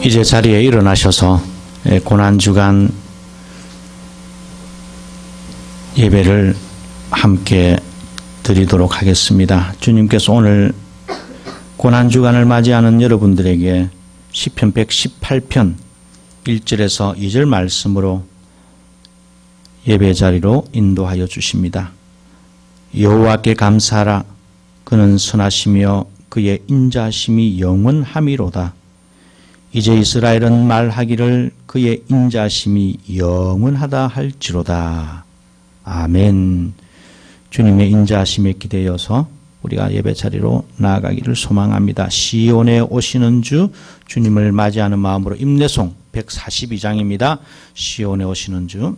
이제 자리에 일어나셔서 고난주간 예배를 함께 드리도록 하겠습니다. 주님께서 오늘 고난주간을 맞이하는 여러분들에게 시편 118편 1절에서 2절 말씀으로 예배 자리로 인도하여 주십니다. 여호와께 감사하라. 그는 선하시며 그의 인자심이 영원함이로다. 이제 이스라엘은 말하기를 그의 인자심이 영원하다 할지로다. 아멘. 주님의 인자심에 기대어서 우리가 예배 자리로 나아가기를 소망합니다. 시온에 오시는 주, 주님을 맞이하는 마음으로 임내송 142장입니다. 시온에 오시는 주.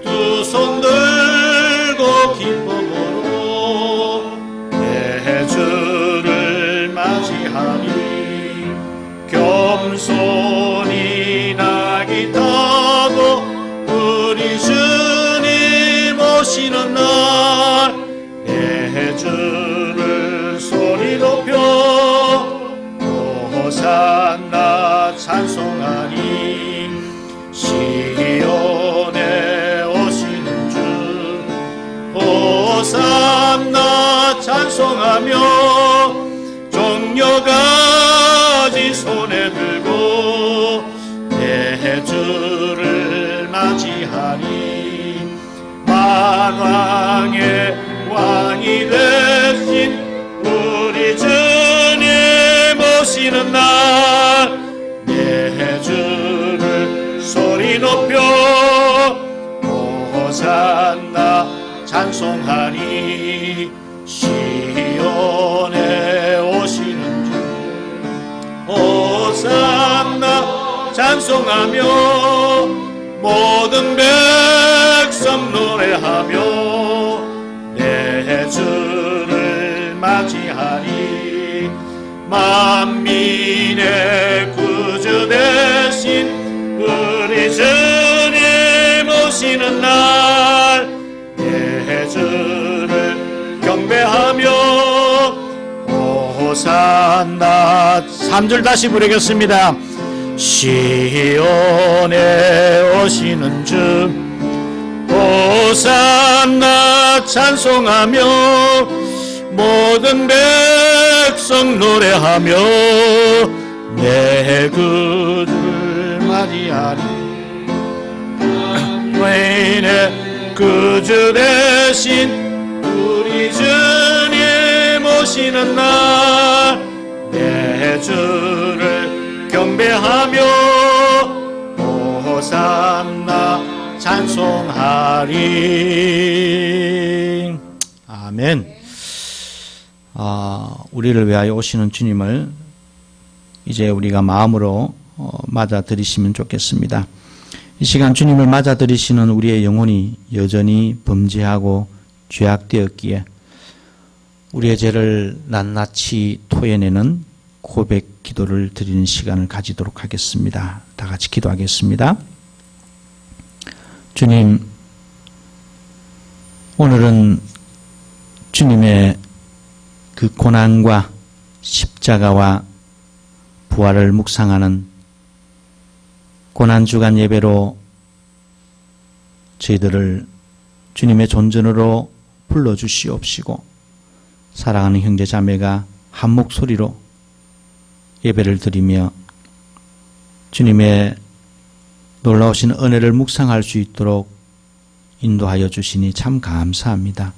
두 손 들고 기쁨으로 내 주를 맞이하니 겸손히 나귀 타고 우리 주님 오시는 날 내 주를 소리 높여 호산나 찬송하니 시온에 오시는 주 호산나 찬송하며 종려가지 손에 들고 내 주를 맞이하니 만왕의 왕이 되신 우리 주님 오시는 날 내 주를 소리 높여 호산나 찬송하니 시온에 오시는 주 호산나 찬송하며 모든 백성 노래하며 내 주를 맞이하니 만민의 구주 되신 우리 주님 오시는 날 내 주를 경배하며 호산나 3절 다시 부르겠습니다. 시온에 오시는 주 호산나 찬송하며 모든 백성 노래하며 내 구주를 맞이하리. 외인의 구주 되신 우리 주님 오시는 날 내 주를 경배하며 호산나 찬송하리. 아멘. 우리를 위하여 오시는 주님을 이제 우리가 마음으로 맞아들이시면 좋겠습니다. 이 시간 주님을 맞아들이시는 우리의 영혼이 여전히 범죄하고 죄악되었기에 우리의 죄를 낱낱이 토해내는 고백 기도를 드리는 시간을 가지도록 하겠습니다. 다 같이 기도하겠습니다. 주님, 오늘은 주님의 그 고난과 십자가와 부활을 묵상하는 고난주간 예배로 저희들을 주님의 존전으로 불러주시옵시고 사랑하는 형제자매가 한 목소리로 예배를 드리며 주님의 놀라우신 은혜를 묵상할 수 있도록 인도하여 주시니 참 감사합니다.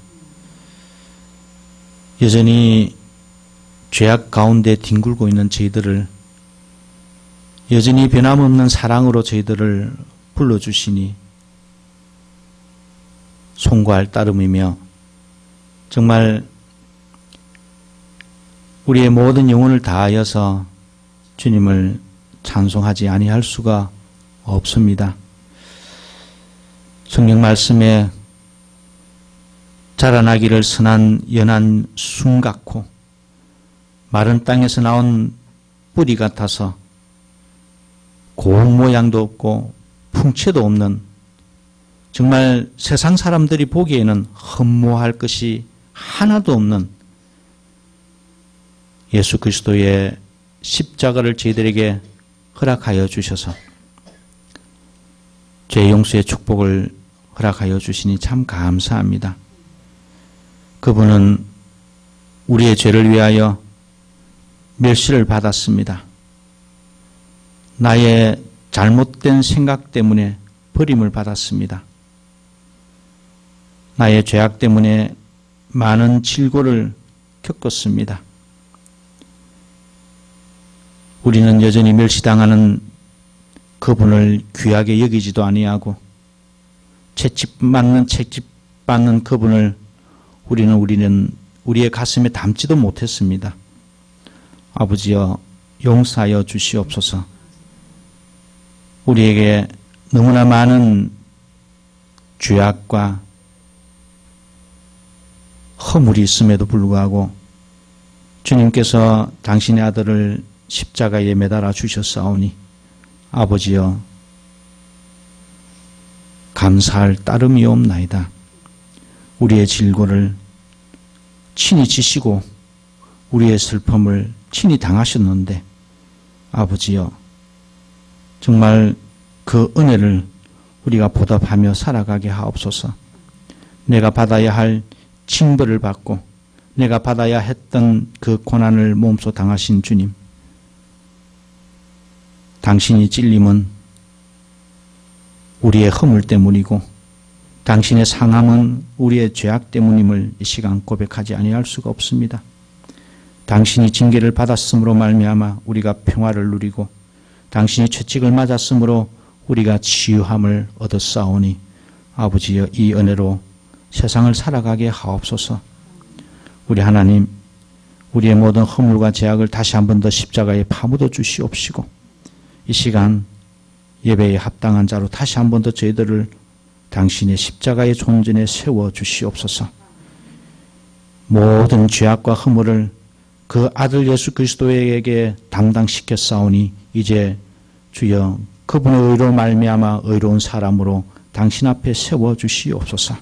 여전히 죄악 가운데 뒹굴고 있는 저희들을 여전히 변함없는 사랑으로 저희들을 불러주시니 송구할 따름이며 정말 우리의 모든 영혼을 다하여서 주님을 찬송하지 아니할 수가 없습니다. 성경 말씀에 자라나기를 선한 연한 순 같고 마른 땅에서 나온 뿌리 같아서 고운 모양도 없고 풍채도 없는, 정말 세상 사람들이 보기에는 흠모할 것이 하나도 없는 예수 그리스도의 십자가를 저희들에게 허락하여 주셔서 죄 용서의 축복을 허락하여 주시니 참 감사합니다. 그분은 우리의 죄를 위하여 멸시를 받았습니다. 나의 잘못된 생각 때문에 버림을 받았습니다. 나의 죄악 때문에 많은 질고를 겪었습니다. 우리는 여전히 멸시당하는 그분을 귀하게 여기지도 아니하고 채찍받는 그분을 우리는 우리의 가슴에 담지도 못했습니다. 아버지여, 용서하여 주시옵소서. 우리에게 너무나 많은 죄악과 허물이 있음에도 불구하고 주님께서 당신의 아들을 십자가에 매달아 주셨사오니 아버지여, 감사할 따름이 없나이다. 우리의 질고를 친히 지시고 우리의 슬픔을 친히 당하셨는데 아버지여, 정말 그 은혜를 우리가 보답하며 살아가게 하옵소서. 내가 받아야 할 징벌을 받고 내가 받아야 했던 그 고난을 몸소 당하신 주님, 당신이 찔림은 우리의 허물 때문이고 당신의 상함은 우리의 죄악 때문임을 이 시간 고백하지 아니할 수가 없습니다. 당신이 징계를 받았으므로 말미암아 우리가 평화를 누리고 당신이 채찍을 맞았으므로 우리가 치유함을 얻었사오니 아버지여, 이 은혜로 세상을 살아가게 하옵소서. 우리 하나님, 우리의 모든 허물과 죄악을 다시 한 번 더 십자가에 파묻어 주시옵시고 이 시간 예배에 합당한 자로 다시 한 번 더 저희들을 당신의 십자가의 존전에 세워 주시옵소서. 모든 죄악과 허물을 그 아들 예수 그리스도에게 담당시켰사오니 이제 주여, 그분의 의로 말미암아 의로운 사람으로 당신 앞에 세워 주시옵소서.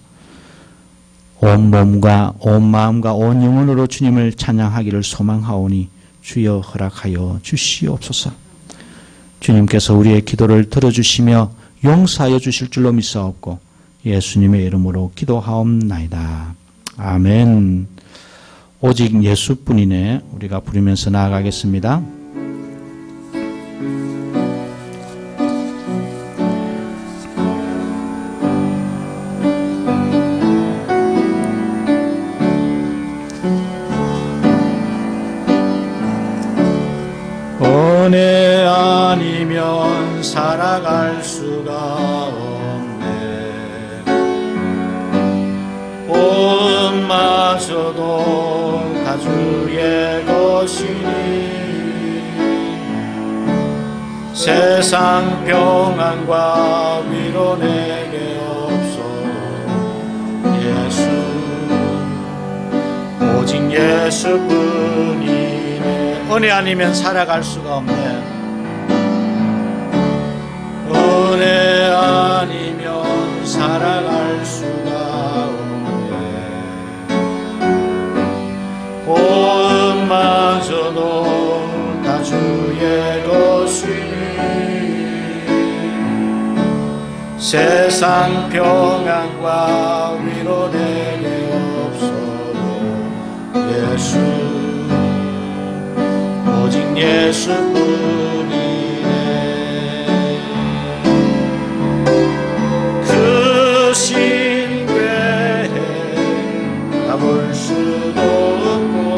온 몸과 온 마음과 온 영혼으로 주님을 찬양하기를 소망하오니 주여 허락하여 주시옵소서. 주님께서 우리의 기도를 들어주시며 용서하여 주실 줄로 믿사옵고 예수님의 이름으로 기도하옵나이다. 아멘. 오직 예수뿐이네. 우리가 부르면서 나아가겠습니다. 은혜 아니면 살아갈 수가 없네. 온마저도 다 주의 것이니 세상 평안과 위로 내게 없어. 예수, 오직 예수뿐이네. 은혜 아니면 살아갈 수가 없네. 은혜 아니면 살아갈 수가 없네. 온마저도 다 주의 것이니 세상 평안과 위로 내게 없어도 예수, 오직 예수뿐이네. 그 신괴에 가볼 수도 없고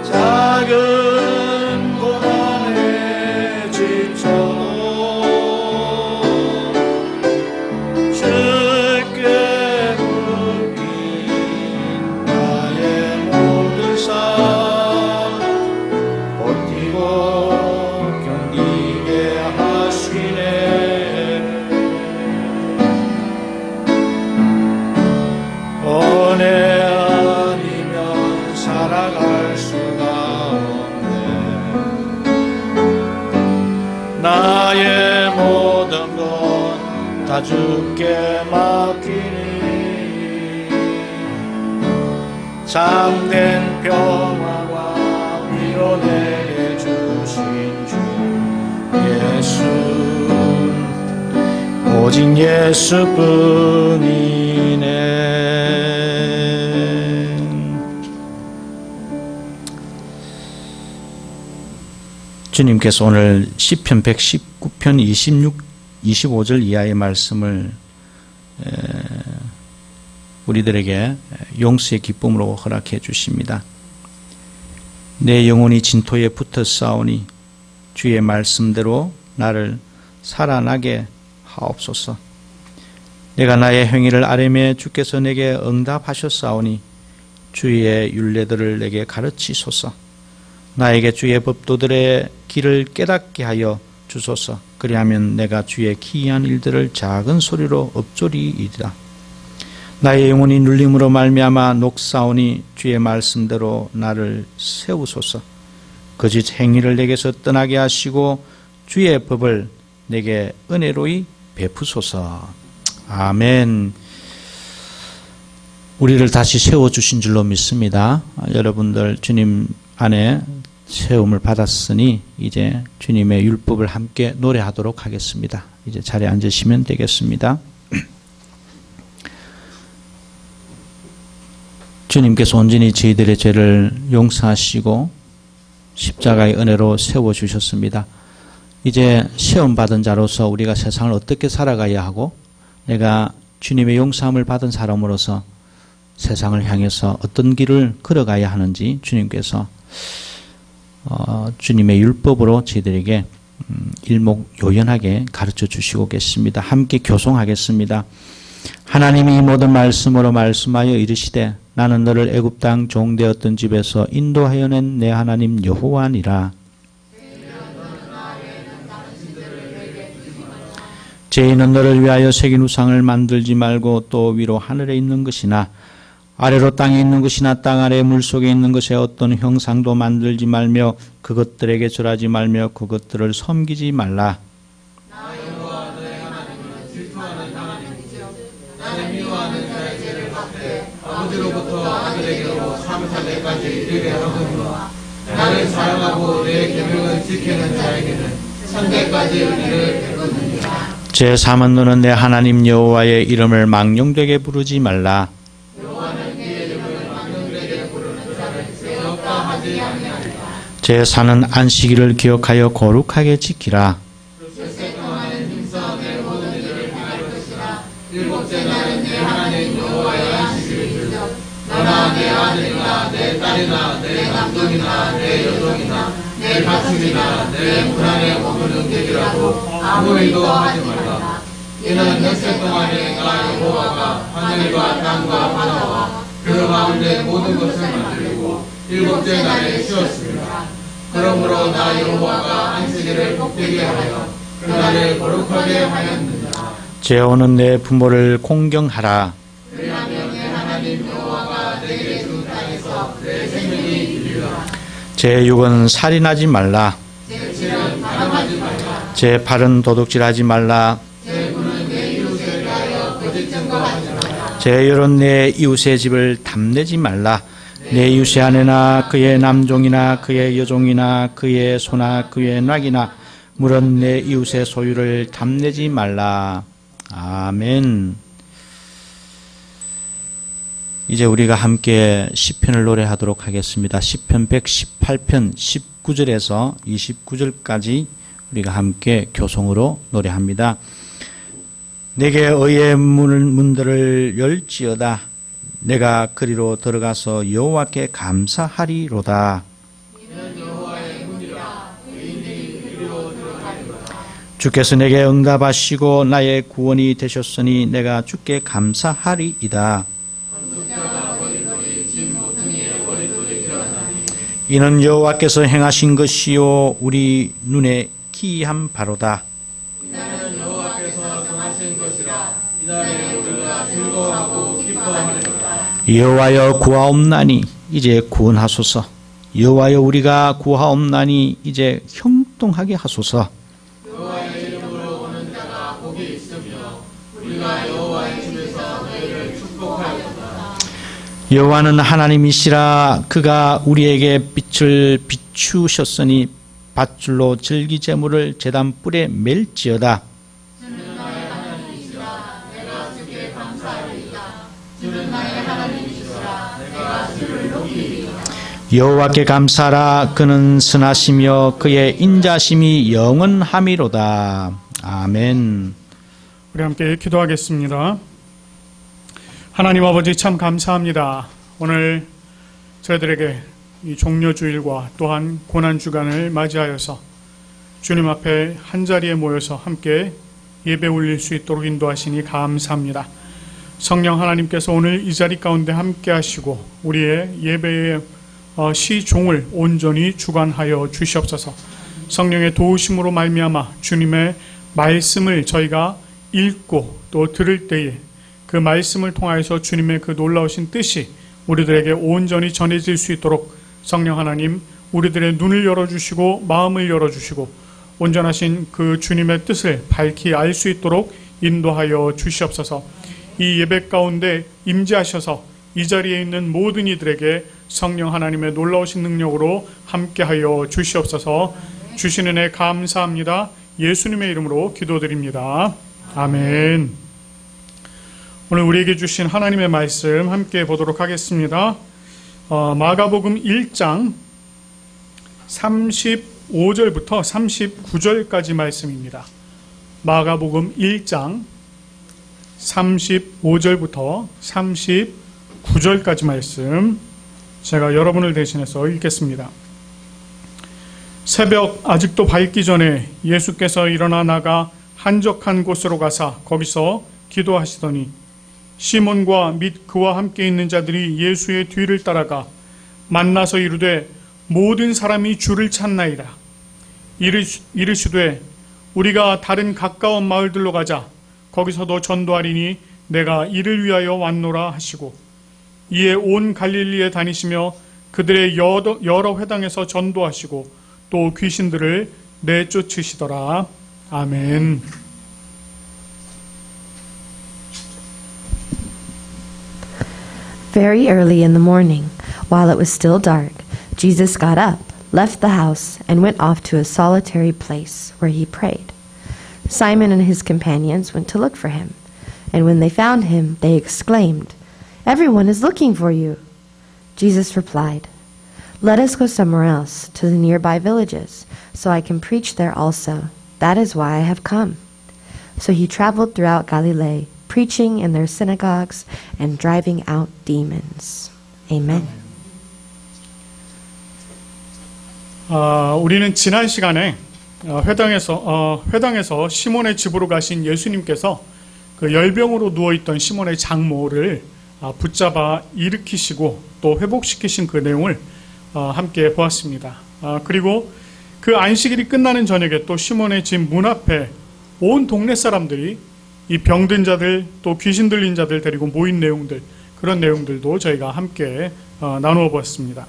작은 고난에 지쳐도 주께 묶인 나의 모든 삶 버티고 다 주께 맡기니 참된 평화와 위로 내게 주신 주 예수 오직 예수뿐이네. 주님께서 오늘 시편 119편 25절 이하의 말씀을 우리들에게 용서의 기쁨으로 허락해 주십니다. 내 영혼이 진토에 붙어 싸우니 주의 말씀대로 나를 살아나게 하옵소서. 내가 나의 행위를 아뢰매 주께서 내게 응답하셨사오니 주의 율례들을 내게 가르치소서. 나에게 주의 법도들의 길을 깨닫게 하여 주소서. 그리하면 내가 주의 기이한 일들을 작은 소리로 읊조리이리라. 나의 영혼이 눌림으로 말미암아 녹사오니 주의 말씀대로 나를 세우소서. 거짓 행위를 내게서 떠나게 하시고 주의 법을 내게 은혜로이 베푸소서. 아멘. 우리를 다시 세워주신 줄로 믿습니다. 여러분들 주님 안에 세움을 받았으니 이제 주님의 율법을 함께 노래하도록 하겠습니다. 이제 자리에 앉으시면 되겠습니다. 주님께서 온전히 저희들의 죄를 용서하시고 십자가의 은혜로 세워주셨습니다. 이제 시험받은 자로서 우리가 세상을 어떻게 살아가야 하고 내가 주님의 용서함을 받은 사람으로서 세상을 향해서 어떤 길을 걸어가야 하는지 주님께서 주님의 율법으로 저희들에게 일목요연하게 가르쳐 주시고 계십니다. 함께 교송하겠습니다. 하나님이 이 모든 말씀으로 말씀하여 이르시되 나는 너를 애굽 땅 종되었던 집에서 인도하여 낸 내 하나님 여호와니라. 죄인은 너를 위하여 새긴 우상을 만들지 말고 또 위로 하늘에 있는 것이나 아래로 땅에 있는 것이나 땅 아래 물속에 있는 것에 어떤 형상도 만들지 말며 그것들에게 절하지 말며 그것들을 섬기지 말라. 나 여호와 너의 하나님은 질투하는 하나님이시요 나를 미워하는 자의 죄를 갚되 아버지로부터 아들에게로 3세대까지 이르게 하거니와 나를 사랑하고 내 계명을 지키는 자에게는 천대까지 은혜를 베푸느니라. 제3은 너는 내 하나님 여호와의 이름을 망령되게 부르지 말라. 제4는 안식일을 기억하여 거룩하게 지키라. 셋째 동안은 힘써 내 모든 일을 행할 것이라. 일곱째 날은 내 하나님 여호와의 안식일이죠. 너나 내 아들이나 내 딸이나 내 남동이나 내 여동이나 내 가축이나 내 문 안에 머무는 객이라도 아무 일도 하지 말라. 이는 엿새 동안에 나 여호와가 하늘과 땅과 바다와 그 가운데 모든 것을 만들고 일곱째 날에 쉬었습니다. 그러므로 나 여호와가 안식일을 복되게 하여 그날을 거룩하게 하였느니라. 제5는 내 부모를 공경하라. 왜냐하면 내 하나님 여호와가 내게 준 땅에서 내 생명이 이르리라. 제6은 살인하지 말라. 제7은 가늠하지 말라. 제8은 도둑질하지 말라. 제9는 내 이웃에 대하여 거짓 증거하지 말라. 제10은 내 이웃의 집을 탐내지 말라. 내 이웃의 아내나 그의 남종이나 그의 여종이나 그의 소나 그의 낙이나 물은 내 이웃의 소유를 탐내지 말라. 아멘. 이제 우리가 함께 시편을 노래하도록 하겠습니다. 시편 118편 19절에서 29절까지 우리가 함께 교송으로 노래합니다. 내게 의의 문들을 열지어다. 내가 그리로 들어가서 여호와께 감사하리로다. 주께서 내게 응답하시고 나의 구원이 되셨으니 내가 주께 감사하리이다. 이는 여호와께서 행하신 것이요 우리 눈에 기이한 바로다. 이날은 여호와께서 정하신 것이라. 이날에 우리가 즐거워하고 기뻐하리로다. 여호와여 구하옵나니 이제 구원하소서. 여호와여 우리가 구하옵나니 이제 형통하게 하소서. 여호와의 이름으로 오는 자가 복이 있으며 우리가 여호와의 집에서 너희를 축복하였다. 여호와는 하나님이시라. 그가 우리에게 빛을 비추셨으니 밧줄로 즐기제물을 제단 뿔에 맬지어다. 주는 나의 하나님이시라. 내가 주께 감사하리이다. 주는 나의 하나님이시라. 내가 주를 높이리이다. 여호와께 감사하라. 그는 선하시며 그의 인자심이 영원함이로다. 아멘. 우리 함께 기도하겠습니다. 하나님 아버지 참 감사합니다. 오늘 저희들에게 이 종려주일과 또한 고난주간을 맞이하여서 주님 앞에 한자리에 모여서 함께 예배 올릴 수 있도록 인도하시니 감사합니다. 성령 하나님께서 오늘 이 자리 가운데 함께 하시고 우리의 예배의 시종을 온전히 주관하여 주시옵소서. 성령의 도우심으로 말미암아 주님의 말씀을 저희가 읽고 또 들을 때에 그 말씀을 통하여서 주님의 그 놀라우신 뜻이 우리들에게 온전히 전해질 수 있도록 성령 하나님 우리들의 눈을 열어주시고 마음을 열어주시고 온전하신 그 주님의 뜻을 밝히 알 수 있도록 인도하여 주시옵소서. 이 예배 가운데 임재하셔서 이 자리에 있는 모든 이들에게 성령 하나님의 놀라우신 능력으로 함께하여 주시옵소서. 주신 은혜 감사합니다. 예수님의 이름으로 기도드립니다. 아멘. 오늘 우리에게 주신 하나님의 말씀 함께 보도록 하겠습니다. 마가복음 1장 35절부터 39절까지 말씀입니다. 마가복음 1장 35절부터 39절까지 말씀 제가 여러분을 대신해서 읽겠습니다. 새벽 아직도 밝기 전에 예수께서 일어나 나가 한적한 곳으로 가사 거기서 기도하시더니 시몬과 및 그와 함께 있는 자들이 예수의 뒤를 따라가 만나서 이르되 모든 사람이 주를 찾나이다. 이르시되 우리가 다른 가까운 마을들로 가자. 거기서도 전도하리니 내가 이를 위하여 왔노라 하시고 이에 온 갈릴리에 다니시며 그들의 여러 회당에서 전도하시고 또 귀신들을 내쫓으시더라. 아멘. Very early in the morning, while it was still dark, Jesus got up, left the house, and went off to a solitary place where he prayed. Simon and his companions went to look for him, and when they found him, they exclaimed, "Everyone is looking for you." Jesus replied, "Let us go somewhere else, to the nearby villages, so I can preach there also. That is why I have come." So he traveled throughout Galilee, preaching in their synagogues and driving out demons. Amen. 우리는 지난 시간에 회당에서 시몬의 집으로 가신 예수님께서 그 열병으로 누워있던 시몬의 장모를 붙잡아 일으키시고 또 회복시키신 그 내용을 함께 보았습니다. 그리고 그 안식일이 끝나는 저녁에 또 시몬의 집 문 앞에 온 동네 사람들이 이 병든 자들 또 귀신 들린 자들 데리고 모인 내용들, 그런 내용들도 저희가 함께 나누어 보았습니다.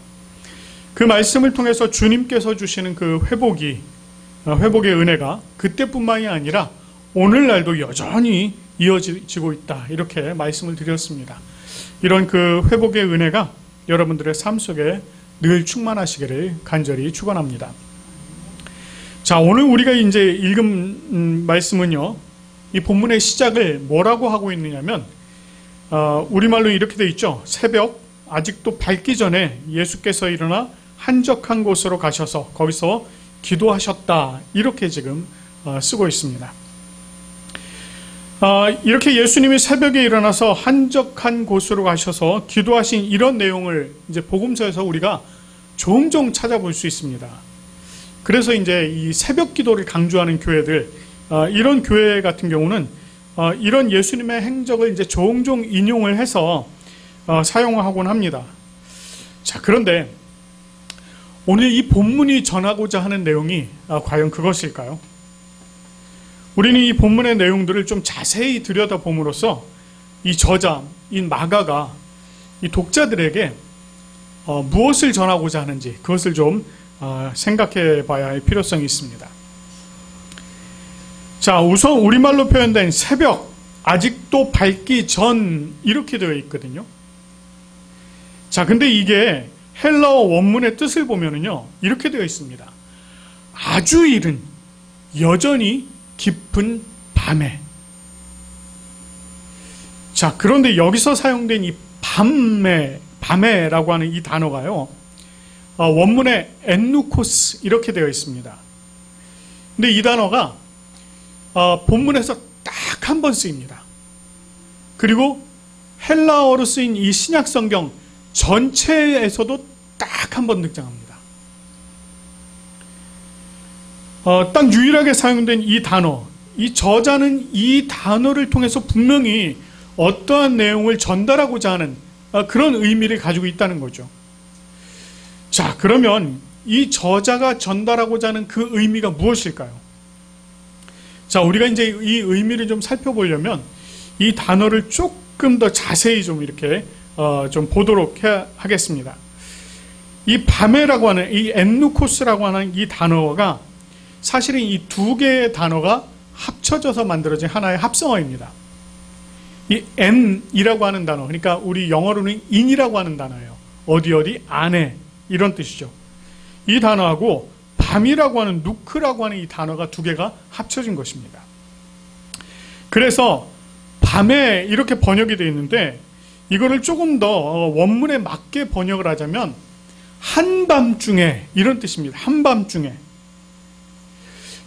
그 말씀을 통해서 주님께서 주시는 그 회복의 은혜가 그때뿐만이 아니라 오늘날도 여전히 이어지고 있다, 이렇게 말씀을 드렸습니다. 이런 그 회복의 은혜가 여러분들의 삶 속에 늘 충만하시기를 간절히 축원합니다. 자, 오늘 우리가 이제 읽은 말씀은요, 이 본문의 시작을 뭐라고 하고 있느냐면 우리말로 이렇게 돼 있죠. 새벽 아직도 밝기 전에 예수께서 일어나 한적한 곳으로 가셔서 거기서 기도하셨다, 이렇게 지금 쓰고 있습니다. 이렇게 예수님이 새벽에 일어나서 한적한 곳으로 가셔서 기도하신 이런 내용을 이제 복음서에서 우리가 종종 찾아볼 수 있습니다. 그래서 이제 이 새벽 기도를 강조하는 교회들, 이런 교회 같은 경우는 이런 예수님의 행적을 이제 종종 인용을 해서 사용하곤 합니다. 자, 그런데 오늘 이 본문이 전하고자 하는 내용이 과연 그것일까요? 우리는 이 본문의 내용들을 좀 자세히 들여다봄으로써 이 저자인 마가가 이 독자들에게 무엇을 전하고자 하는지 그것을 좀 생각해 봐야 할 필요성이 있습니다. 자, 우선 우리말로 표현된 새벽, 아직도 밟기 전 이렇게 되어 있거든요. 자, 근데 이게 헬라어 원문의 뜻을 보면은요, 이렇게 되어 있습니다. 아주 이른, 여전히 깊은 밤에. 자, 그런데 여기서 사용된 이 밤에라고 하는 이 단어가요, 원문에 엔누코스 이렇게 되어 있습니다. 근데 이 단어가 본문에서 딱 한 번 쓰입니다. 그리고 헬라어로 쓰인 이 신약 성경 전체에서도 딱 한 번 등장합니다. 딱 유일하게 사용된 이 단어, 이 저자는 이 단어를 통해서 분명히 어떠한 내용을 전달하고자 하는 그런 의미를 가지고 있다는 거죠. 자, 그러면 이 저자가 전달하고자 하는 그 의미가 무엇일까요? 자, 우리가 이제 이 의미를 좀 살펴보려면 이 단어를 조금 더 자세히 좀 이렇게 좀 보도록 하겠습니다. 이 밤에라고 하는, 이 엔누코스라고 하는 이 단어가 사실은 이 두 개의 단어가 합쳐져서 만들어진 하나의 합성어입니다. 이 n이라고 하는 단어, 그러니까 우리 영어로는 in이라고 하는 단어예요. 어디 안에, 이런 뜻이죠. 이 단어하고 밤이라고 하는 누크라고 하는 이 단어가 두 개가 합쳐진 것입니다. 그래서 밤에 이렇게 번역이 되어 있는데, 이거를 조금 더 원문에 맞게 번역을 하자면 한밤중에, 이런 뜻입니다. 한밤중에.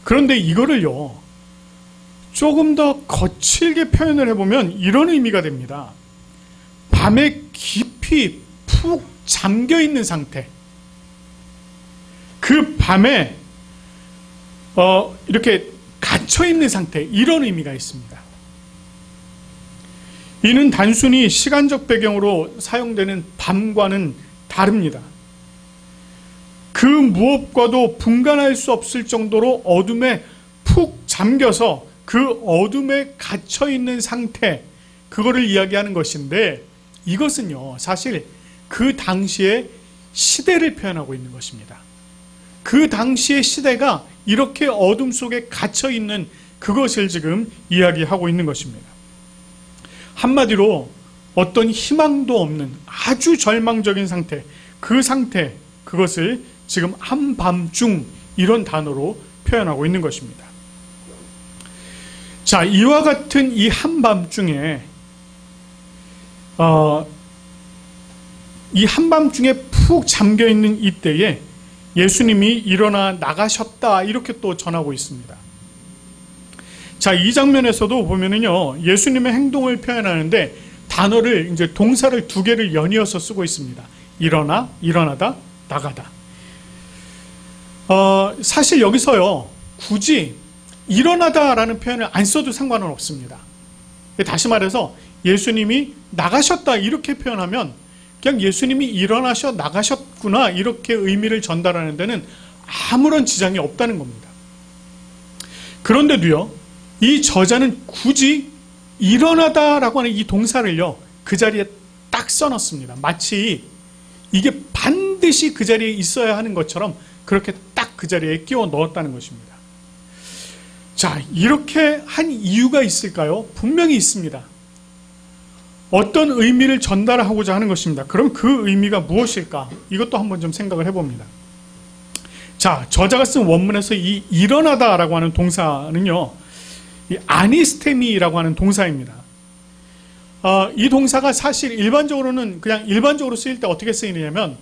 그런데 이거를요, 조금 더 거칠게 표현을 해보면 이런 의미가 됩니다. 밤에 깊이 푹 잠겨있는 상태. 그 밤에 이렇게 갇혀있는 상태, 이런 의미가 있습니다. 이는 단순히 시간적 배경으로 사용되는 밤과는 다릅니다. 그 무엇과도 분간할 수 없을 정도로 어둠에 푹 잠겨서 그 어둠에 갇혀있는 상태, 그거를 이야기하는 것인데, 이것은요, 사실 그 당시의 시대를 표현하고 있는 것입니다. 그 당시의 시대가 이렇게 어둠 속에 갇혀있는 그것을 지금 이야기하고 있는 것입니다. 한마디로 어떤 희망도 없는 아주 절망적인 상태, 그 상태, 그것을 지금 한밤중, 이런 단어로 표현하고 있는 것입니다. 자, 이와 같은 이 한밤중에 이 한밤중에 푹 잠겨있는 이때에 예수님이 일어나 나가셨다, 이렇게 또 전하고 있습니다. 자, 이 장면에서도 보면은요, 예수님의 행동을 표현하는데 단어를, 이제 동사를 두 개를 연이어서 쓰고 있습니다. 일어나, 일어나다, 나가다. 사실 여기서요, 굳이 일어나다라는 표현을 안 써도 상관은 없습니다. 다시 말해서 예수님이 나가셨다, 이렇게 표현하면 그냥 예수님이 일어나셔 나가셨구나, 이렇게 의미를 전달하는 데는 아무런 지장이 없다는 겁니다. 그런데도요, 이 저자는 굳이 일어나다라고 하는 이 동사를요, 그 자리에 딱 써놨습니다. 마치 이게 반드시 그 자리에 있어야 하는 것처럼 그렇게 딱 그 자리에 끼워 넣었다는 것입니다. 자, 이렇게 한 이유가 있을까요? 분명히 있습니다. 어떤 의미를 전달하고자 하는 것입니다. 그럼 그 의미가 무엇일까? 이것도 한번 좀 생각을 해봅니다. 자, 저자가 쓴 원문에서 이 일어나다라고 하는 동사는요, 이 아니스테미라고 하는 동사입니다. 이 동사가 사실 일반적으로는 그냥 일반적으로 쓰일 때 어떻게 쓰이느냐면,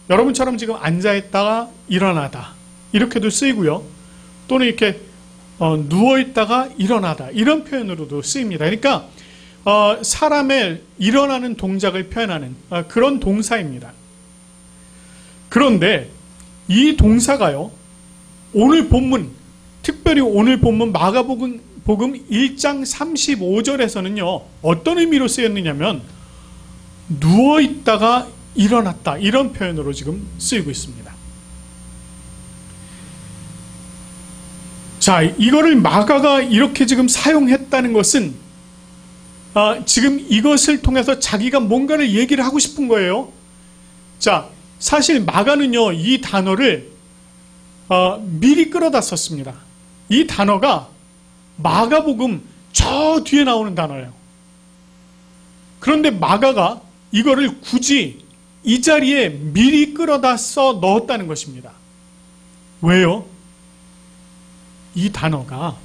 여러분처럼 지금 앉아있다가 일어나다, 이렇게도 쓰이고요. 또는 이렇게 누워있다가 일어나다, 이런 표현으로도 쓰입니다. 그러니까 사람의 일어나는 동작을 표현하는 그런 동사입니다. 그런데 이 동사가요, 오늘 본문, 특별히 오늘 본문 마가복음 1장 35절에서는요, 어떤 의미로 쓰였느냐면 누워있다가 일어났다, 이런 표현으로 지금 쓰이고 있습니다. 자, 이거를 마가가 이렇게 지금 사용했다는 것은 지금 이것을 통해서 자기가 뭔가를 얘기를 하고 싶은 거예요. 자, 사실 마가는요, 이 단어를 미리 끌어다 썼습니다. 이 단어가 마가복음 저 뒤에 나오는 단어예요. 그런데 마가가 이거를 굳이 이 자리에 미리 끌어다 써 넣었다는 것입니다. 왜요? 이 단어가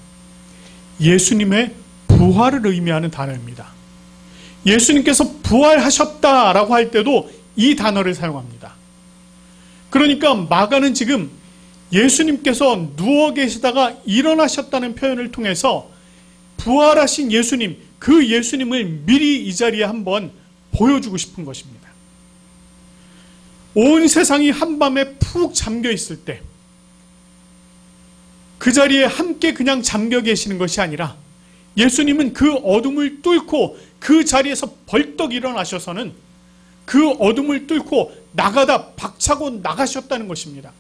예수님의 부활을 의미하는 단어입니다. 예수님께서 부활하셨다라고 할 때도 이 단어를 사용합니다. 그러니까 마가는 지금 예수님께서 누워 계시다가 일어나셨다는 표현을 통해서 부활하신 예수님, 그 예수님을 미리 이 자리에 한번 보여주고 싶은 것입니다. 온 세상이 한밤에 푹 잠겨 있을 때 그 자리에 함께 그냥 잠겨 계시는 것이 아니라 예수님은 그 어둠을 뚫고 그 자리에서 벌떡 일어나셔서는 그 어둠을 뚫고 나가다 박차고 나가셨다는 것입니다.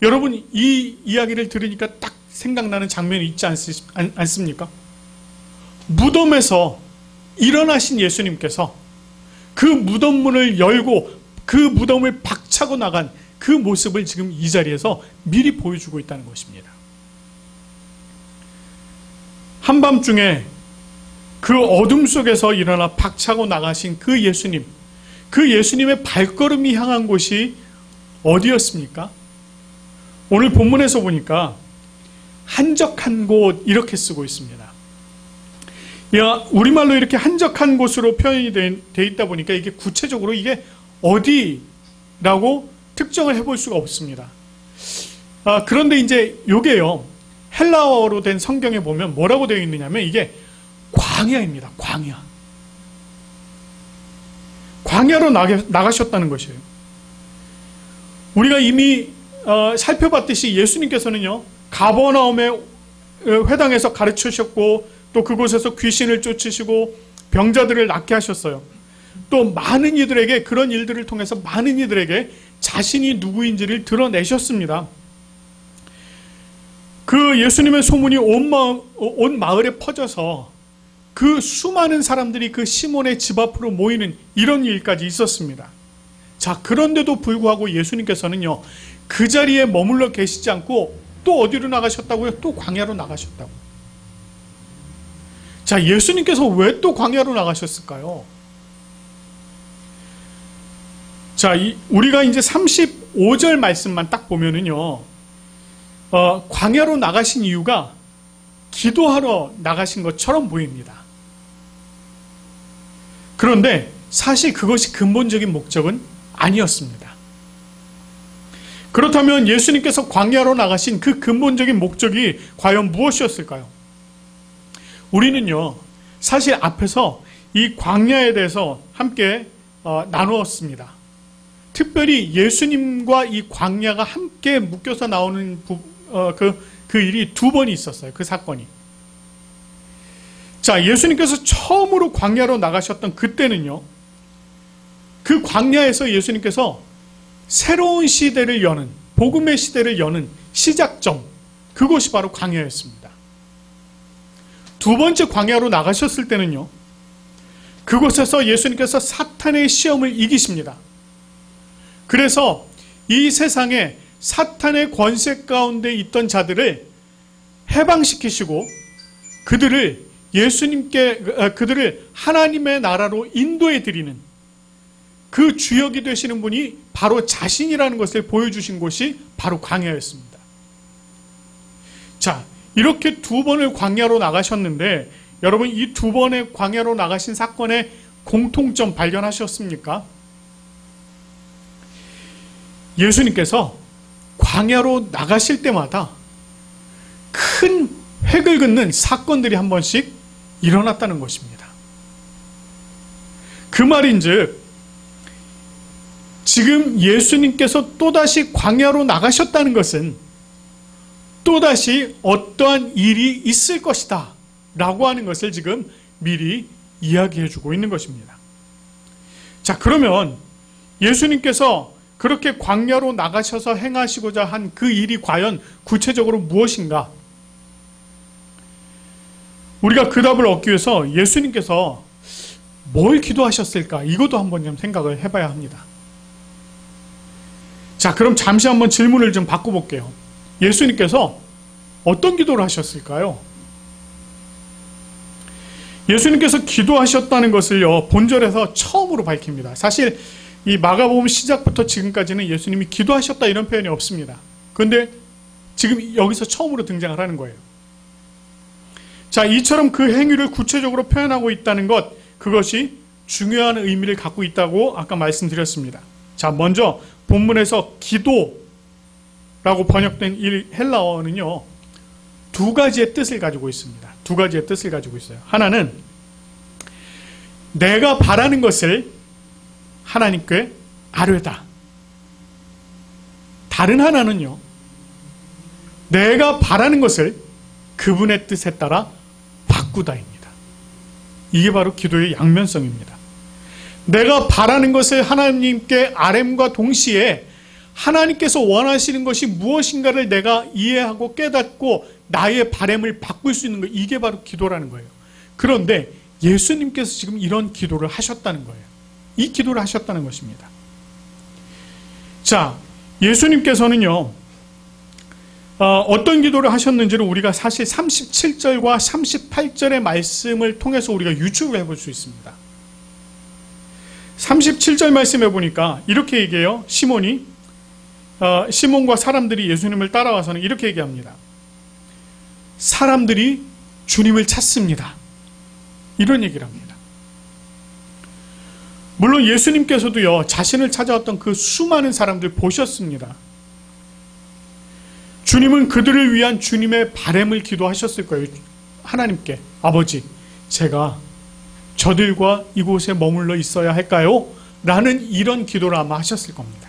여러분, 이 이야기를 들으니까 딱 생각나는 장면이 있지 않습니까? 무덤에서 일어나신 예수님께서 그 무덤 문을 열고 그 무덤을 박차고 나간 그 모습을 지금 이 자리에서 미리 보여주고 있다는 것입니다. 한밤중에 그 어둠 속에서 일어나 박차고 나가신 그 예수님, 그 예수님의 발걸음이 향한 곳이 어디였습니까? 오늘 본문에서 보니까 한적한 곳 이렇게 쓰고 있습니다. 우리말로 이렇게 한적한 곳으로 표현이 되어 있다 보니까 이게 구체적으로 이게 어디라고 특정을 해볼 수가 없습니다. 그런데 이제 요게요, 헬라어로 된 성경에 보면 뭐라고 되어 있느냐면 이게 광야입니다. 광야. 광야로 나가셨다는 것이에요. 우리가 이미 살펴봤듯이 예수님께서는요, 가버나움의 회당에서 가르치셨고 또 그곳에서 귀신을 쫓으시고 병자들을 낫게 하셨어요. 또 많은 이들에게, 그런 일들을 통해서 많은 이들에게 자신이 누구인지를 드러내셨습니다. 그 예수님의 소문이 온 마을에 퍼져서 그 수많은 사람들이 그 시몬의 집 앞으로 모이는 이런 일까지 있었습니다. 자, 그런데도 불구하고 예수님께서는요, 그 자리에 머물러 계시지 않고 또 어디로 나가셨다고요? 또 광야로 나가셨다고. 자, 예수님께서 왜 또 광야로 나가셨을까요? 자, 우리가 이제 35절 말씀만 딱 보면은요, 광야로 나가신 이유가 기도하러 나가신 것처럼 보입니다. 그런데 사실 그것이 근본적인 목적은 아니었습니다. 그렇다면 예수님께서 광야로 나가신 그 근본적인 목적이 과연 무엇이었을까요? 우리는요, 사실 앞에서 이 광야에 대해서 함께 나누었습니다. 특별히 예수님과 이 광야가 함께 묶여서 나오는 그 일이 두 번이 있었어요. 그 사건이. 자, 예수님께서 처음으로 광야로 나가셨던 그때는요, 그 광야에서 예수님께서 새로운 시대를 여는, 복음의 시대를 여는 시작점, 그곳이 바로 광야였습니다. 두 번째 광야로 나가셨을 때는요, 그곳에서 예수님께서 사탄의 시험을 이기십니다. 그래서 이 세상에 사탄의 권세 가운데 있던 자들을 해방시키시고 그들을 하나님의 나라로 인도해 드리는 그 주역이 되시는 분이 바로 자신이라는 것을 보여주신 곳이 바로 광야였습니다. 자, 이렇게 두 번을 광야로 나가셨는데 여러분, 이 두 번의 광야로 나가신 사건의 공통점 발견하셨습니까? 예수님께서 광야로 나가실 때마다 큰 획을 긋는 사건들이 한 번씩 일어났다는 것입니다. 그 말인즉 지금 예수님께서 또다시 광야로 나가셨다는 것은 또다시 어떠한 일이 있을 것이다 라고 하는 것을 지금 미리 이야기해 주고 있는 것입니다. 자, 그러면 예수님께서 그렇게 광야로 나가셔서 행하시고자 한 그 일이 과연 구체적으로 무엇인가? 우리가 그 답을 얻기 위해서 예수님께서 뭘 기도하셨을까? 이것도 한번 좀 생각을 해봐야 합니다. 자, 그럼 잠시 한번 질문을 좀 바꿔볼게요. 예수님께서 어떤 기도를 하셨을까요? 예수님께서 기도하셨다는 것을요, 본절에서 처음으로 밝힙니다. 사실 이 마가복음 시작부터 지금까지는 예수님이 기도하셨다 이런 표현이 없습니다. 그런데 지금 여기서 처음으로 등장을 하는 거예요. 자, 이처럼 그 행위를 구체적으로 표현하고 있다는 것, 그것이 중요한 의미를 갖고 있다고 아까 말씀드렸습니다. 자, 먼저 본문에서 기도라고 번역된 이 헬라어는요, 두 가지의 뜻을 가지고 있습니다. 두 가지의 뜻을 가지고 있어요. 하나는 내가 바라는 것을 하나님께 아뢰다. 다른 하나는요, 내가 바라는 것을 그분의 뜻에 따라 바꾸다입니다. 이게 바로 기도의 양면성입니다. 내가 바라는 것을 하나님께 아뢰음과 동시에 하나님께서 원하시는 것이 무엇인가를 내가 이해하고 깨닫고 나의 바람을 바꿀 수 있는 것, 이게 바로 기도라는 거예요. 그런데 예수님께서 지금 이런 기도를 하셨다는 거예요. 이 기도를 하셨다는 것입니다. 자, 예수님께서는요, 어떤 기도를 하셨는지를 우리가 사실 37절과 38절의 말씀을 통해서 우리가 유추를 해볼 수 있습니다. 37절 말씀해 보니까 이렇게 얘기해요. 시몬과 사람들이 예수님을 따라와서는 이렇게 얘기합니다. 사람들이 주님을 찾습니다. 이런 얘기를 합니다. 물론 예수님께서도요, 자신을 찾아왔던 그 수많은 사람들 보셨습니다. 주님은 그들을 위한 주님의 바람을 기도하셨을 거예요. 하나님께, 아버지, 제가 저들과 이곳에 머물러 있어야 할까요? 라는 이런 기도를 아마 하셨을 겁니다.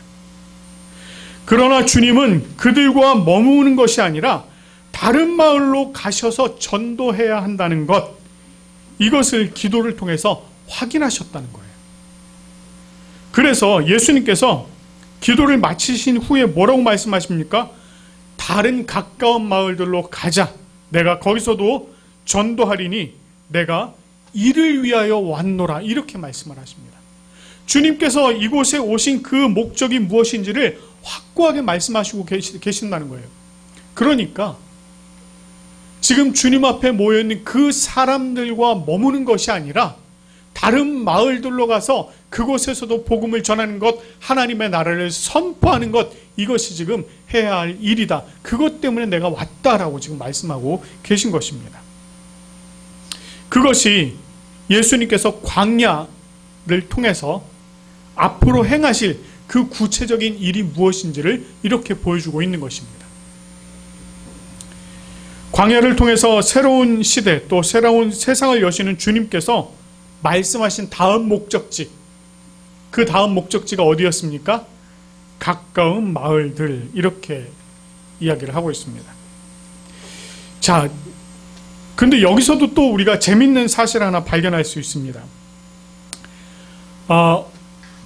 그러나 주님은 그들과 머무는 것이 아니라 다른 마을로 가셔서 전도해야 한다는 것, 이것을 기도를 통해서 확인하셨다는 거예요. 그래서 예수님께서 기도를 마치신 후에 뭐라고 말씀하십니까? 다른 가까운 마을들로 가자. 내가 거기서도 전도하리니 내가 이를 위하여 왔노라. 이렇게 말씀을 하십니다. 주님께서 이곳에 오신 그 목적이 무엇인지를 확고하게 말씀하시고 계신다는 거예요. 그러니까 지금 주님 앞에 모여있는 그 사람들과 머무는 것이 아니라 다른 마을들로 가서 그곳에서도 복음을 전하는 것, 하나님의 나라를 선포하는 것, 이것이 지금 해야 할 일이다. 그것 때문에 내가 왔다라고 지금 말씀하고 계신 것입니다. 그것이 예수님께서 광야를 통해서 앞으로 행하실 그 구체적인 일이 무엇인지를 이렇게 보여주고 있는 것입니다. 광야를 통해서 새로운 시대, 또 새로운 세상을 여시는 주님께서 말씀하신 다음 목적지, 그 다음 목적지가 어디였습니까? 가까운 마을들, 이렇게 이야기를 하고 있습니다. 자, 근데 여기서도 또 우리가 재밌는 사실 하나 발견할 수 있습니다.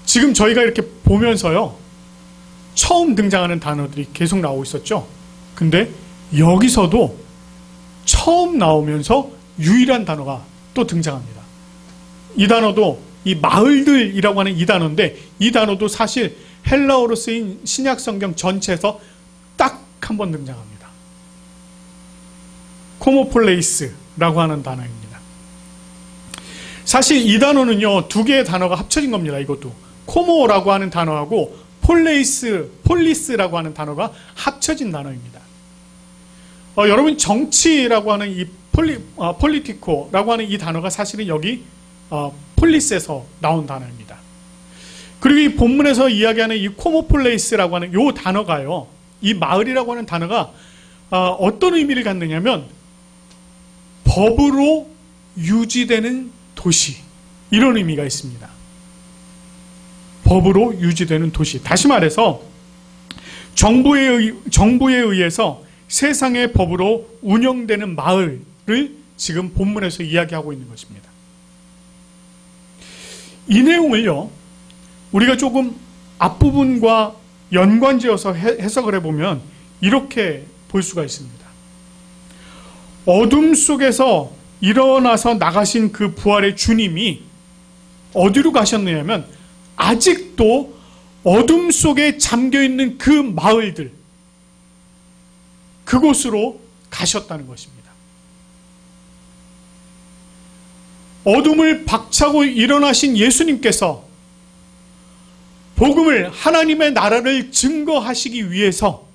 지금 저희가 이렇게 보면서요, 처음 등장하는 단어들이 계속 나오고 있었죠. 근데 여기서도 처음 나오면서 유일한 단어가 또 등장합니다. 이 단어도 이 마을들이라고 하는 이 단어인데, 이 단어도 사실 헬라어로 쓰인 신약 성경 전체에서 딱 한 번 등장합니다. 코모폴레이스라고 하는 단어입니다. 사실 이 단어는요, 두 개의 단어가 합쳐진 겁니다. 이것도 코모라고 하는 단어하고 폴리스라고 하는 단어가 합쳐진 단어입니다. 여러분, 정치라고 하는 이 폴리티코라고 하는 이 단어가 사실은 여기 폴리스에서 나온 단어입니다. 그리고 이 본문에서 이야기하는 이 코모폴레이스라고 하는 이 단어가요, 이 마을이라고 하는 단어가 어떤 의미를 갖느냐면 법으로 유지되는 도시, 이런 의미가 있습니다. 법으로 유지되는 도시. 다시 말해서 정부에 의해서 세상의 법으로 운영되는 마을을 지금 본문에서 이야기하고 있는 것입니다. 이 내용을요, 우리가 조금 앞부분과 연관지어서 해석을 해보면 이렇게 볼 수가 있습니다. 어둠 속에서 일어나서 나가신 그 부활의 주님이 어디로 가셨느냐면 아직도 어둠 속에 잠겨있는 그 마을들, 그곳으로 가셨다는 것입니다. 어둠을 박차고 일어나신 예수님께서 복음을, 하나님의 나라를 증거하시기 위해서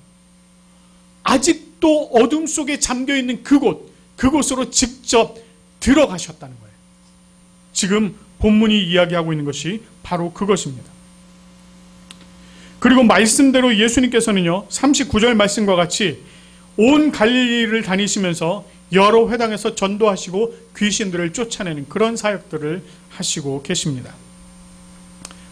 아직도 어둠 속에 잠겨있는 그곳으로 직접 들어가셨다는 거예요. 지금 본문이 이야기하고 있는 것이 바로 그것입니다. 그리고 말씀대로 예수님께서는요, 39절 말씀과 같이 온 갈릴리를 다니시면서 여러 회당에서 전도하시고 귀신들을 쫓아내는 그런 사역들을 하시고 계십니다.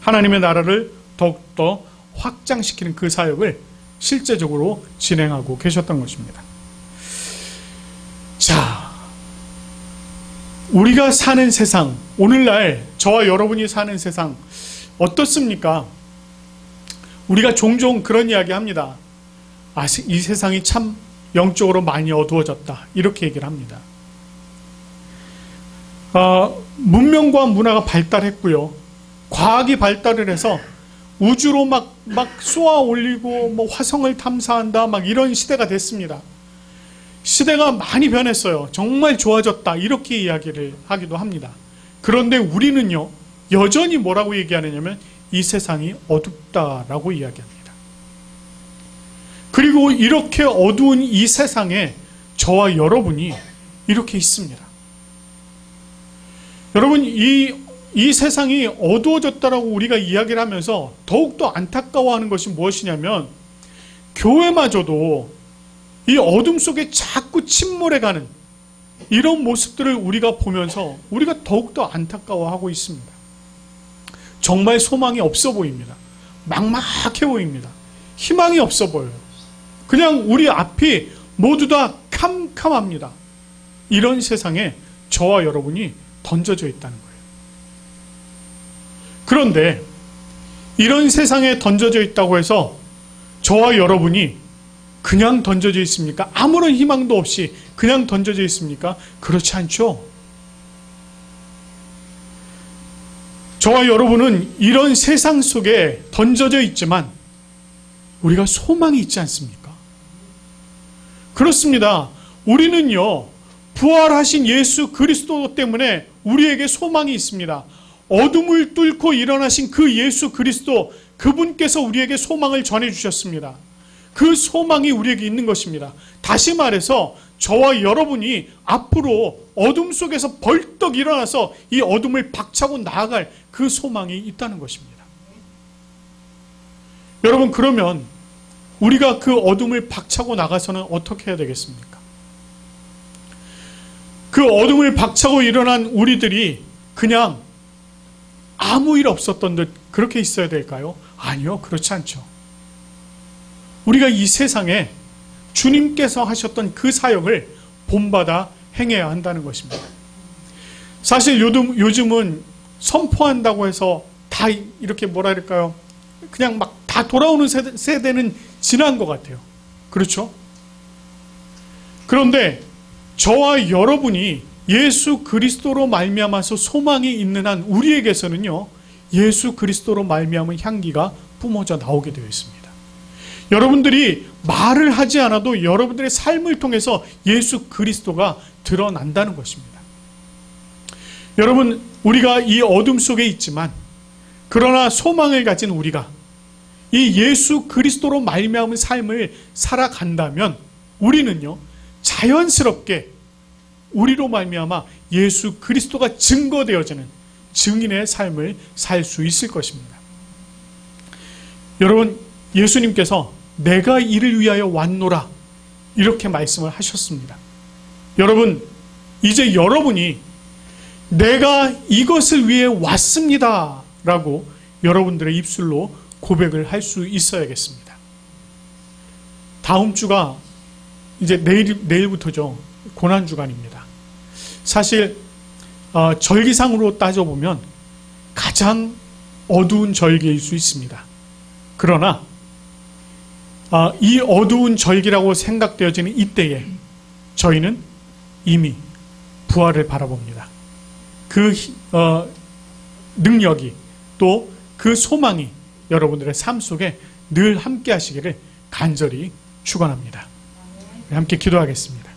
하나님의 나라를 더욱더 확장시키는 그 사역을 실제적으로 진행하고 계셨던 것입니다. 자, 우리가 사는 세상, 오늘날 저와 여러분이 사는 세상 어떻습니까? 우리가 종종 그런 이야기 합니다. 이 세상이 참 영적으로 많이 어두워졌다, 이렇게 얘기를 합니다. 문명과 문화가 발달했고요, 과학이 발달을 해서 우주로 막 쏘아 올리고 뭐 화성을 탐사한다, 막 이런 시대가 됐습니다. 시대가 많이 변했어요. 정말 좋아졌다, 이렇게 이야기를 하기도 합니다. 그런데 우리는요, 여전히 뭐라고 얘기하느냐면 이 세상이 어둡다라고 이야기합니다. 그리고 이렇게 어두운 이 세상에 저와 여러분이 이렇게 있습니다. 여러분, 이 세상이 어두워졌다라고 우리가 이야기를 하면서 더욱더 안타까워하는 것이 무엇이냐면, 교회마저도 이 어둠 속에 자꾸 침몰해가는 이런 모습들을 우리가 보면서 우리가 더욱더 안타까워하고 있습니다. 정말 소망이 없어 보입니다. 막막해 보입니다. 희망이 없어 보여요. 그냥 우리 앞이 모두 다 캄캄합니다. 이런 세상에 저와 여러분이 던져져 있다는 거예요. 그런데 이런 세상에 던져져 있다고 해서 저와 여러분이 그냥 던져져 있습니까? 아무런 희망도 없이 그냥 던져져 있습니까? 그렇지 않죠. 저와 여러분은 이런 세상 속에 던져져 있지만 우리가 소망이 있지 않습니까? 그렇습니다. 우리는요, 부활하신 예수 그리스도 때문에 우리에게 소망이 있습니다. 어둠을 뚫고 일어나신 그 예수 그리스도, 그분께서 우리에게 소망을 전해주셨습니다. 그 소망이 우리에게 있는 것입니다. 다시 말해서 저와 여러분이 앞으로 어둠 속에서 벌떡 일어나서 이 어둠을 박차고 나아갈 그 소망이 있다는 것입니다. 여러분, 그러면 우리가 그 어둠을 박차고 나가서는 어떻게 해야 되겠습니까? 그 어둠을 박차고 일어난 우리들이 그냥 아무 일 없었던 듯 그렇게 있어야 될까요? 아니요, 그렇지 않죠. 우리가 이 세상에 주님께서 하셨던 그 사역을 본받아 행해야 한다는 것입니다. 사실 요즘은 선포한다고 해서 다 이렇게 뭐라 그럴까요? 그냥 막 다 돌아오는 세대는 지난 것 같아요. 그렇죠? 그런데 저와 여러분이 예수 그리스도로 말미암아서 소망이 있는 한 우리에게서는요, 예수 그리스도로 말미암은 향기가 뿜어져 나오게 되어 있습니다. 여러분들이 말을 하지 않아도 여러분들의 삶을 통해서 예수 그리스도가 드러난다는 것입니다. 여러분, 우리가 이 어둠 속에 있지만 그러나 소망을 가진 우리가 이 예수 그리스도로 말미암은 삶을 살아간다면 우리는요, 자연스럽게 우리로 말미암아 예수 그리스도가 증거되어지는 증인의 삶을 살 수 있을 것입니다. 여러분, 예수님께서 내가 이를 위하여 왔노라, 이렇게 말씀을 하셨습니다. 여러분, 이제 여러분이 내가 이것을 위해 왔습니다 라고 여러분들의 입술로 고백을 할 수 있어야겠습니다. 다음 주가 이제 내일부터죠. 고난주간입니다. 사실 절기상으로 따져보면 가장 어두운 절기일 수 있습니다. 그러나 이 어두운 절기라고 생각되어지는 이때에 저희는 이미 부활을 바라봅니다. 그 능력이, 또 그 소망이 여러분들의 삶 속에 늘 함께 하시기를 간절히 축원합니다. 함께 기도하겠습니다.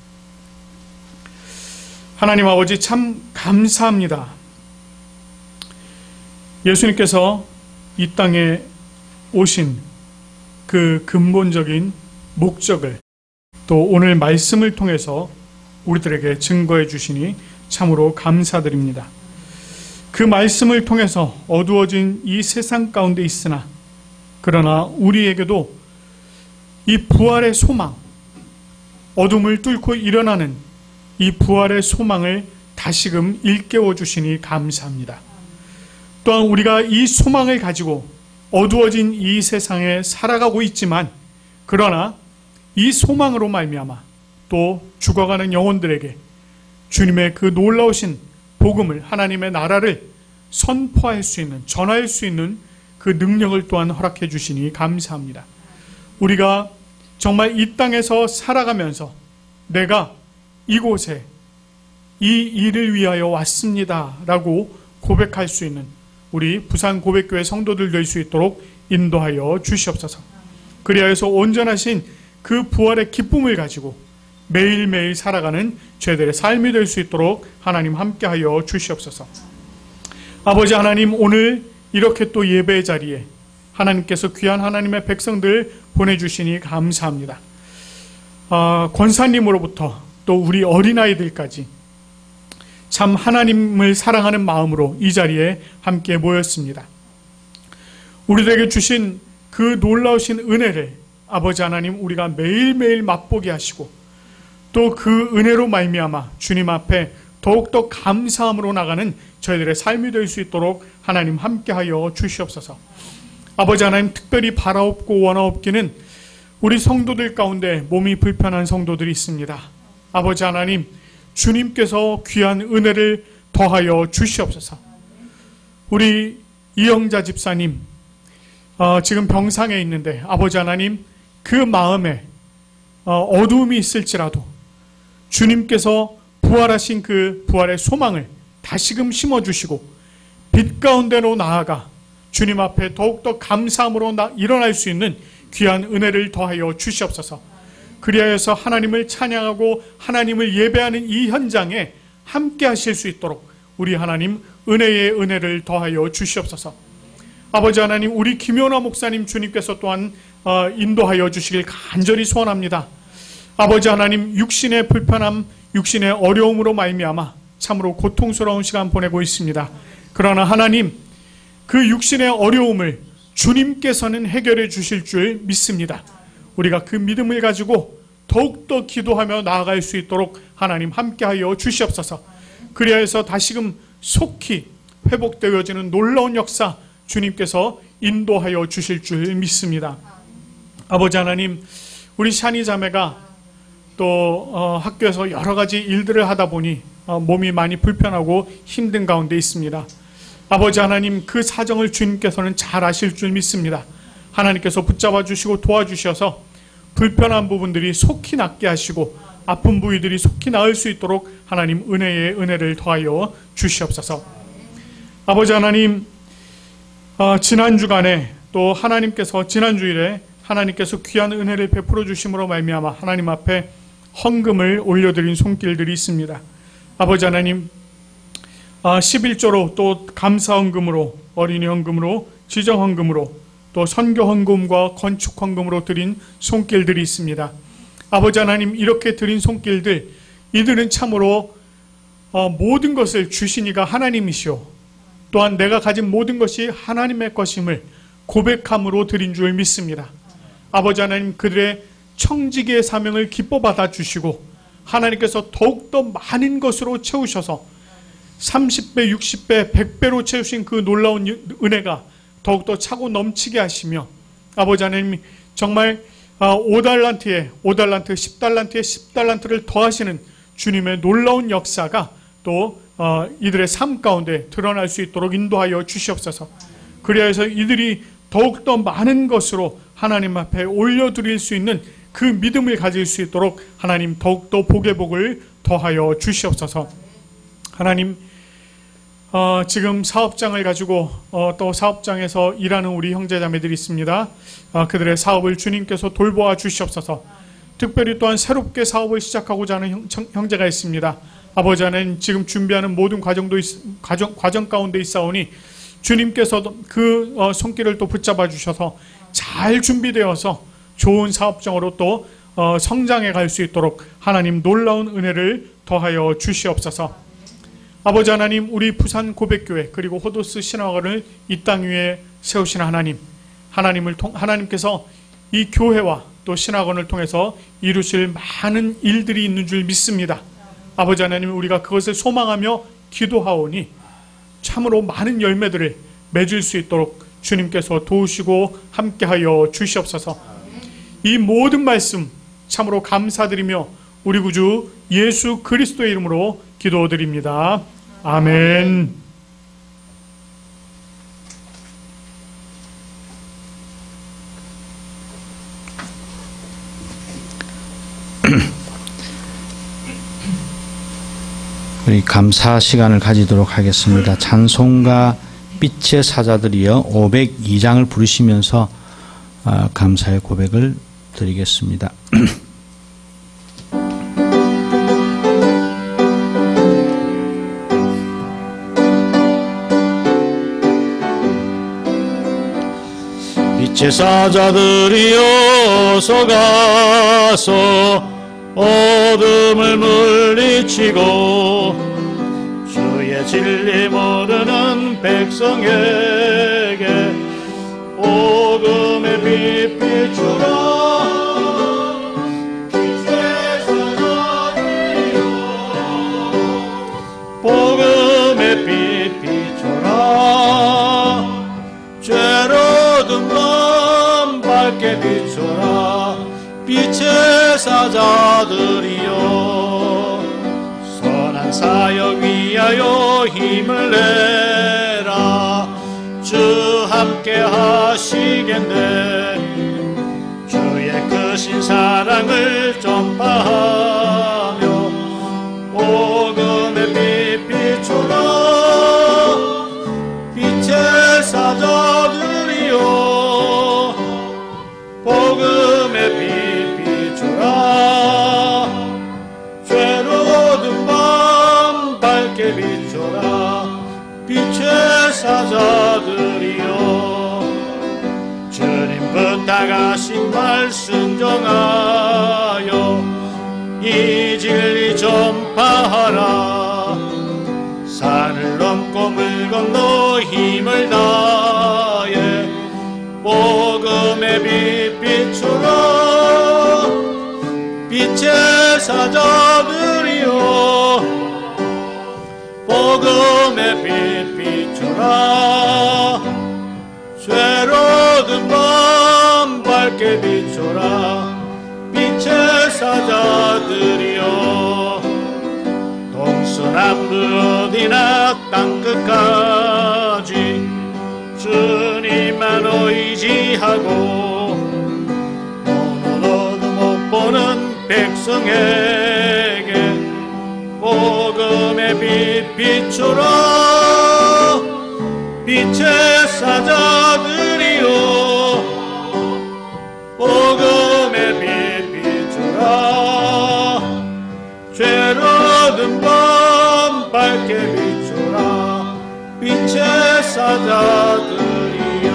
하나님 아버지 참 감사합니다. 예수님께서 이 땅에 오신 그 근본적인 목적을 또 오늘 말씀을 통해서 우리들에게 증거해 주시니 참으로 감사드립니다. 그 말씀을 통해서 어두워진 이 세상 가운데 있으나 그러나 우리에게도 이 부활의 소망, 어둠을 뚫고 일어나는 이 부활의 소망을 다시금 일깨워 주시니 감사합니다. 또한 우리가 이 소망을 가지고 어두워진 이 세상에 살아가고 있지만 그러나 이 소망으로 말미암아 또 죽어가는 영혼들에게 주님의 그 놀라우신 복음을, 하나님의 나라를 선포할 수 있는, 전할 수 있는 그 능력을 또한 허락해 주시니 감사합니다. 우리가 정말 이 땅에서 살아가면서 내가 이곳에 이 일을 위하여 왔습니다 라고 고백할 수 있는 우리 부산 고백교회 성도들 될 수 있도록 인도하여 주시옵소서. 그리하여서 온전하신 그 부활의 기쁨을 가지고 매일매일 살아가는 저희들의 삶이 될 수 있도록 하나님 함께하여 주시옵소서. 아버지 하나님, 오늘 이렇게 또 예배의 자리에 하나님께서 귀한 하나님의 백성들 보내주시니 감사합니다. 권사님으로부터 또 우리 어린아이들까지 참 하나님을 사랑하는 마음으로 이 자리에 함께 모였습니다. 우리들에게 주신 그 놀라우신 은혜를 아버지 하나님 우리가 매일매일 맛보게 하시고 또 그 은혜로 말미암아 주님 앞에 더욱더 감사함으로 나가는 저희들의 삶이 될 수 있도록 하나님 함께하여 주시옵소서. 아버지 하나님, 특별히 바라옵고 원하옵기는 우리 성도들 가운데 몸이 불편한 성도들이 있습니다. 아버지 하나님, 주님께서 귀한 은혜를 더하여 주시옵소서. 우리 이영자 집사님 지금 병상에 있는데 아버지 하나님, 그 마음에 어두움이 있을지라도 주님께서 부활하신 그 부활의 소망을 다시금 심어주시고 빛 가운데로 나아가 주님 앞에 더욱더 감사함으로 일어날 수 있는 귀한 은혜를 더하여 주시옵소서. 그리하여서 하나님을 찬양하고 하나님을 예배하는 이 현장에 함께 하실 수 있도록 우리 하나님 은혜의 은혜를 더하여 주시옵소서. 아버지 하나님, 우리 김연아 목사님 주님께서 또한 인도하여 주시길 간절히 소원합니다. 아버지 하나님, 육신의 불편함, 육신의 어려움으로 말미암아 참으로 고통스러운 시간 보내고 있습니다. 그러나 하나님, 그 육신의 어려움을 주님께서는 해결해 주실 줄 믿습니다. 우리가 그 믿음을 가지고 더욱더 기도하며 나아갈 수 있도록 하나님 함께하여 주시옵소서. 그리하여서 다시금 속히 회복되어지는 놀라운 역사 주님께서 인도하여 주실 줄 믿습니다. 아버지 하나님, 우리 샤니 자매가 또 학교에서 여러 가지 일들을 하다 보니 몸이 많이 불편하고 힘든 가운데 있습니다. 아버지 하나님, 그 사정을 주님께서는 잘 아실 줄 믿습니다. 하나님께서 붙잡아 주시고 도와주셔서 불편한 부분들이 속히 낫게 하시고 아픈 부위들이 속히 나을 수 있도록 하나님 은혜의 은혜를 더하여 주시옵소서. 아버지 하나님, 지난 주간에 또 하나님께서 지난주일에 하나님께서 귀한 은혜를 베풀어 주심으로 말미암아 하나님 앞에 헌금을 올려드린 손길들이 있습니다. 아버지 하나님, 11조로 또 감사헌금으로, 어린이 헌금으로, 지정헌금으로, 또 선교헌금과 건축헌금으로 드린 손길들이 있습니다. 아버지 하나님, 이렇게 드린 손길들, 이들은 참으로 모든 것을 주신 이가 하나님이시오, 또한 내가 가진 모든 것이 하나님의 것임을 고백함으로 드린 줄 믿습니다. 아버지 하나님, 그들의 청지기의 사명을 기뻐 받아주시고 하나님께서 더욱더 많은 것으로 채우셔서 30배, 60배, 100배로 채우신 그 놀라운 은혜가 더욱더 차고 넘치게 하시며 아버지 하나님, 정말 5달란트에 5달란트, 10달란트에 10달란트를 더하시는 주님의 놀라운 역사가 또 이들의 삶 가운데 드러날 수 있도록 인도하여 주시옵소서. 그리하여서 이들이 더욱더 많은 것으로 하나님 앞에 올려드릴 수 있는 그 믿음을 가질 수 있도록 하나님 더욱더 복의 복을 더하여 주시옵소서. 하나님, 지금 사업장을 가지고 또 사업장에서 일하는 우리 형제자매들이 있습니다. 그들의 사업을 주님께서 돌보아 주시옵소서. 특별히 또한 새롭게 사업을 시작하고자 하는 형제가 있습니다. 아버지 하나님, 지금 준비하는 모든 과정 가운데 있사오니 주님께서도 그 손길을 또 붙잡아 주셔서 잘 준비되어서 좋은 사업장으로 또 성장해 갈 수 있도록 하나님 놀라운 은혜를 더하여 주시옵소서. 아버지 하나님, 우리 부산 고백교회 그리고 호도스 신학원을 이 땅 위에 세우신 하나님께서 이 교회와 또 신학원을 통해서 이루실 많은 일들이 있는 줄 믿습니다. 아버지 하나님, 우리가 그것을 소망하며 기도하오니 참으로 많은 열매들을 맺을 수 있도록 주님께서 도우시고 함께하여 주시옵소서. 이 모든 말씀 참으로 감사드리며 우리 구주 예수 그리스도의 이름으로 기도드립니다. 아멘. 우리 감사 시간을 가지도록 하겠습니다. 찬송가 빛의 사자들이여 502장을 부르시면서 감사의 고백을 드리겠습니다. 빛의 사자들이여 어서 가서 어둠을 물리치고 주의 진리 모르는 백성에게 복음의 빛 비추라. 빛의 사자들이여 복음의 빛 비추라. 죄로 든 밤 밝게 비추라. 빛의 사자들이여 선한 사역 위하여 힘을 내라. 주 함께 하시겠네. 주의 크신 사랑을 전파하며 복음의 빛 비추라. 빛의 사자들이여 복음의 빛 죄로 든 밤 밝게 비춰라. 빛의 사자들이여 주님 부탁하신 말씀 정하여 이 진리 전파하라. 산을 넘고 물 건너 힘을 다해 복음의 빛 비추라. 빛의 사자들이여 복음의 빛 비추라. 죄로 든 밤 밝게 비추라. 빛의 사자들이여 동서남북 어디나 땅끝까지 주님만 의지하고 눈으로도 못 보는 백성에게 복음의 빛 비추라. 빛의 사자들이여 복음의 빛 비추라. 죄로 든 밤 밝게 비추라. 빛의 사자들이여.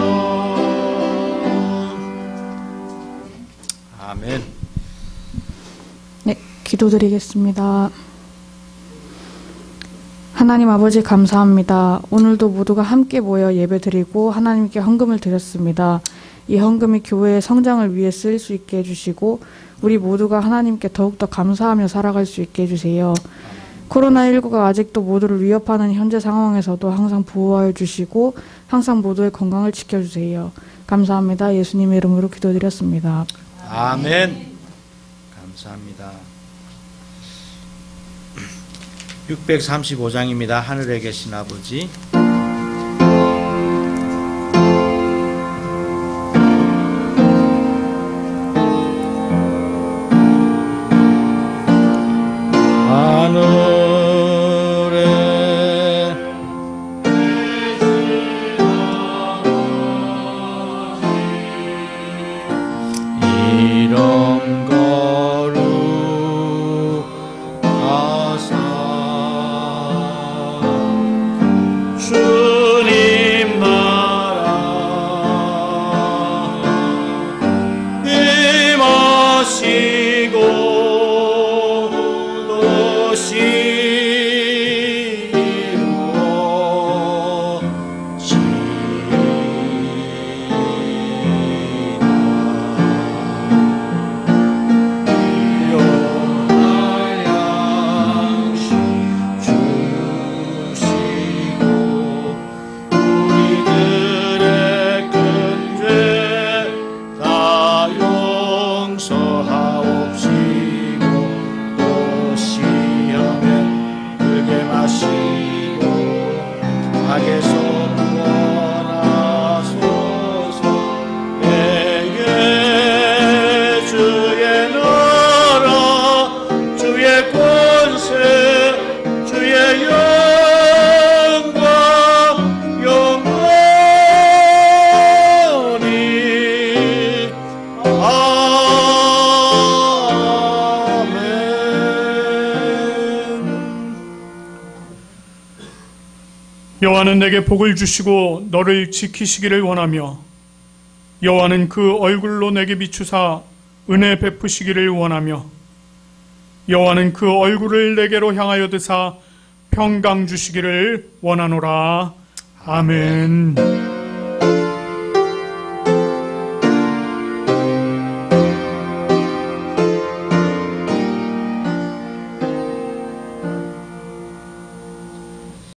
아멘. 네, 기도드리겠습니다. 하나님 아버지 감사합니다. 오늘도 모두가 함께 모여 예배드리고 하나님께 헌금을 드렸습니다. 이 헌금이 교회의 성장을 위해 쓰일 수 있게 해주시고 우리 모두가 하나님께 더욱더 감사하며 살아갈 수 있게 해주세요. 코로나19가 아직도 모두를 위협하는 현재 상황에서도 항상 보호하여 주시고 항상 모두의 건강을 지켜주세요. 감사합니다. 예수님의 이름으로 기도드렸습니다. 아멘. 감사합니다. 635장입니다. 하늘에 계신 아버지. 이름 거룩하사 여호와는 내게 복을 주시고 너를 지키시기를 원하며 여호와는 그 얼굴로 내게 비추사 은혜 베푸시기를 원하며 여호와는 그 얼굴을 내게로 향하여 드사 평강 주시기를 원하노라. 아멘.